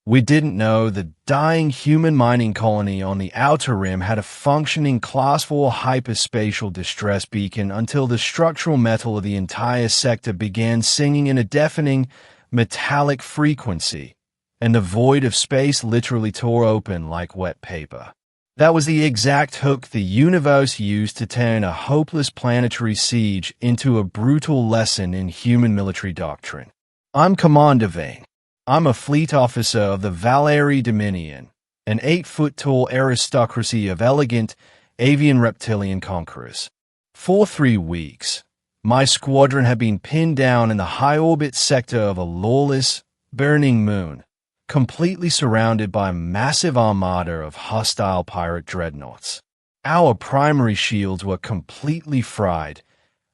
We didn't know the dying human mining colony on the outer rim had a functioning Class 4 hyperspatial distress beacon until the structural metal of the entire sector began singing in a deafening, metallic frequency, and the void of space literally tore open like wet paper. That was the exact hook the universe used to turn a hopeless planetary siege into a brutal lesson in human military doctrine. I'm Commander Vane. I'm a fleet officer of the Valeri Dominion, an 8-foot-tall aristocracy of elegant, avian reptilian conquerors. For 3 weeks, my squadron had been pinned down in the high-orbit sector of a lawless, burning moon, completely surrounded by a massive armada of hostile pirate dreadnoughts. Our primary shields were completely fried,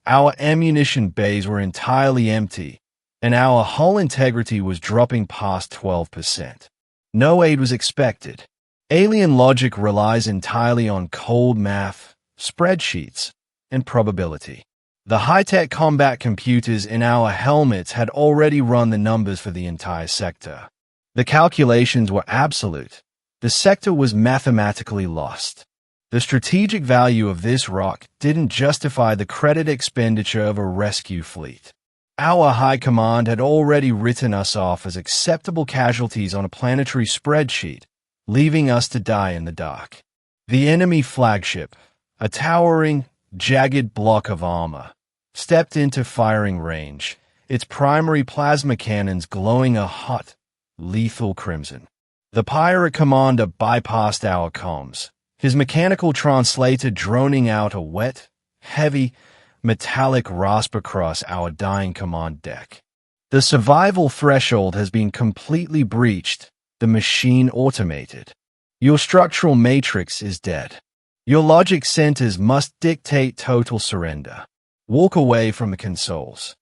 our ammunition bays were entirely empty, and our hull integrity was dropping past 12%. No aid was expected. Alien logic relies entirely on cold math, spreadsheets, and probability. The high-tech combat computers in our helmets had already run the numbers for the entire sector. The calculations were absolute. The sector was mathematically lost. The strategic value of this rock didn't justify the credit expenditure of a rescue fleet. Our high command had already written us off as acceptable casualties on a planetary spreadsheet, leaving us to die in the dark. The enemy flagship, a towering, jagged block of armor, stepped into firing range, its primary plasma cannons glowing a hot, lethal crimson. The pirate commander bypassed our comms, his mechanical translator droning out a wet, heavy, metallic rasp across our dying command deck. The survival threshold has been completely breached, the machine automated. Your structural matrix is dead. Your logic centers must dictate total surrender. Walk away from the consoles.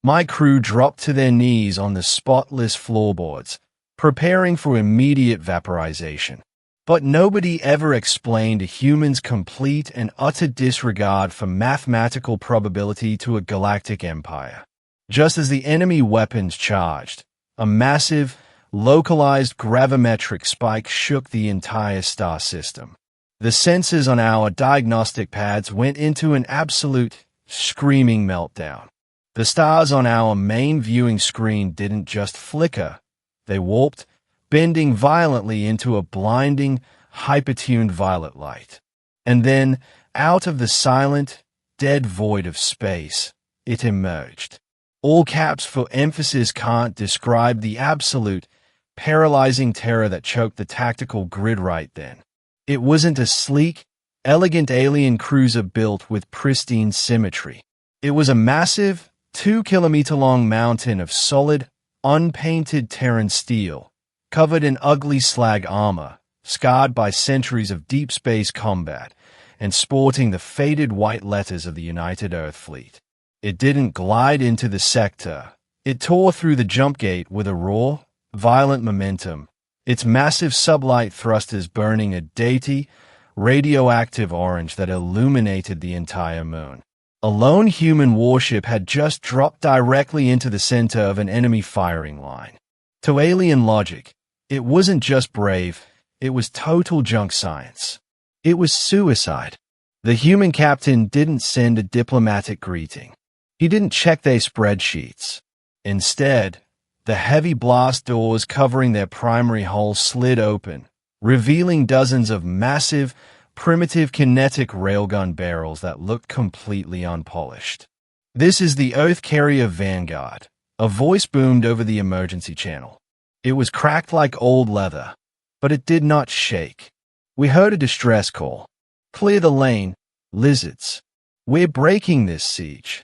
My crew dropped to their knees on the spotless floorboards, preparing for immediate vaporization. But nobody ever explained a human's complete and utter disregard for mathematical probability to a galactic empire. Just as the enemy weapons charged, a massive, localized gravimetric spike shook the entire star system. The sensors on our diagnostic pads went into an absolute, screaming meltdown. The stars on our main viewing screen didn't just flicker, they warped, bending violently into a blinding, hypertuned violet light. And then, out of the silent, dead void of space, it emerged. All caps for emphasis can't describe the absolute, paralyzing terror that choked the tactical grid right then. It wasn't a sleek, elegant alien cruiser built with pristine symmetry. It was a massive, 2-kilometer-long mountain of solid, unpainted Terran steel, covered in ugly slag armor, scarred by centuries of deep space combat, and sporting the faded white letters of the United Earth Fleet. It didn't glide into the sector. It tore through the jump gate with a raw, violent momentum, its massive sublight thrusters burning a dainty, radioactive orange that illuminated the entire moon. A lone human warship had just dropped directly into the center of an enemy firing line. To alien logic, it wasn't just brave, it was total junk science. It was suicide. The human captain didn't send a diplomatic greeting. He didn't check their spreadsheets. Instead, the heavy blast doors covering their primary hull slid open, revealing dozens of massive, primitive kinetic railgun barrels that looked completely unpolished. "This is the Earth Carrier Vanguard," a voice boomed over the emergency channel. It was cracked like old leather, but it did not shake. We heard a distress call. "Clear the lane, lizards. We're breaking this siege."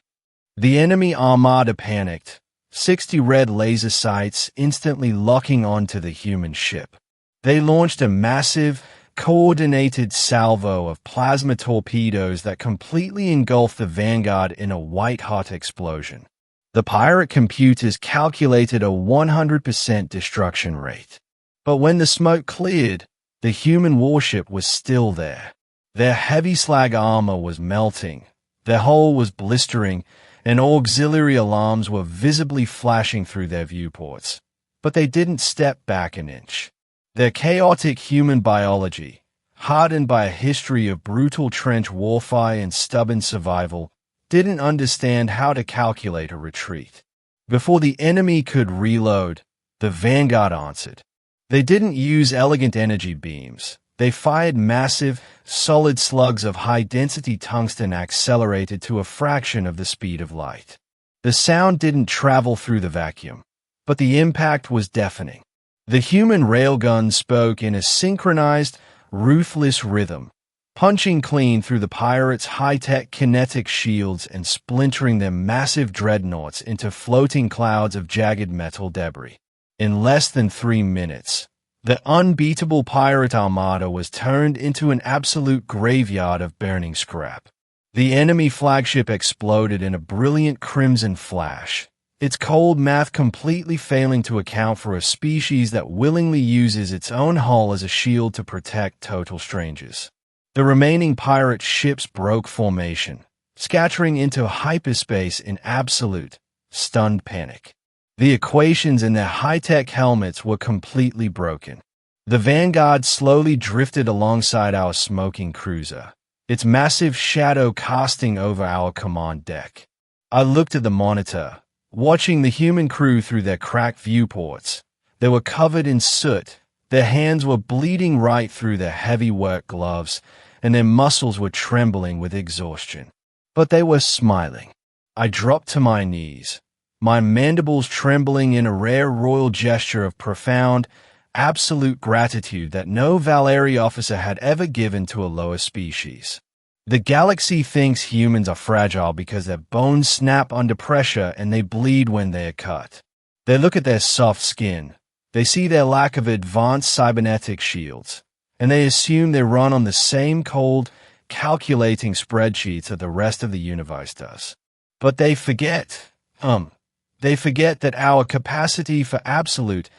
The enemy armada panicked, 60 red laser sights instantly locking onto the human ship. They launched a massive, coordinated salvo of plasma torpedoes that completely engulfed the Vanguard in a white-hot explosion. The pirate computers calculated a 100% destruction rate. But when the smoke cleared, the human warship was still there. Their heavy slag armor was melting, their hull was blistering, and auxiliary alarms were visibly flashing through their viewports. but they didn't step back an inch. Their chaotic human biology, hardened by a history of brutal trench warfare and stubborn survival, didn't understand how to calculate a retreat. Before the enemy could reload, the Vanguard answered. They didn't use elegant energy beams. They fired massive, solid slugs of high-density tungsten accelerated to a fraction of the speed of light. The sound didn't travel through the vacuum, but the impact was deafening. The human railguns spoke in a synchronized, ruthless rhythm, punching clean through the pirates' high-tech kinetic shields and splintering their massive dreadnoughts into floating clouds of jagged metal debris. In less than 3 minutes, the unbeatable pirate armada was turned into an absolute graveyard of burning scrap. The enemy flagship exploded in a brilliant crimson flash, its cold math completely failing to account for a species that willingly uses its own hull as a shield to protect total strangers. The remaining pirate ships broke formation, scattering into hyperspace in absolute, stunned panic. The equations in their high-tech helmets were completely broken. The Vanguard slowly drifted alongside our smoking cruiser, its massive shadow casting over our command deck. I looked at the monitor, watching the human crew through their cracked viewports. They were covered in soot, their hands were bleeding right through their heavy work gloves, and their muscles were trembling with exhaustion. But they were smiling. I dropped to my knees, my mandibles trembling in a rare royal gesture of profound, absolute gratitude that no Valeri officer had ever given to a lower species. The galaxy thinks humans are fragile because their bones snap under pressure and they bleed when they are cut. They look at their soft skin, they see their lack of advanced cybernetic shields, and they assume they run on the same cold, calculating spreadsheets that the rest of the universe does. But they forget that our capacity for absolute,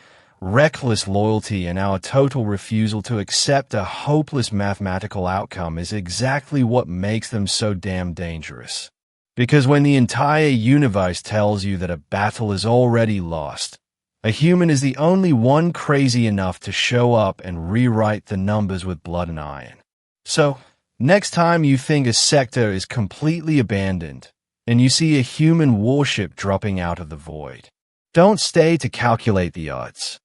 reckless loyalty and our total refusal to accept a hopeless mathematical outcome is exactly what makes them so damn dangerous. Because when the entire universe tells you that a battle is already lost, a human is the only one crazy enough to show up and rewrite the numbers with blood and iron. So, next time you think a sector is completely abandoned, and you see a human warship dropping out of the void, don't stay to calculate the odds.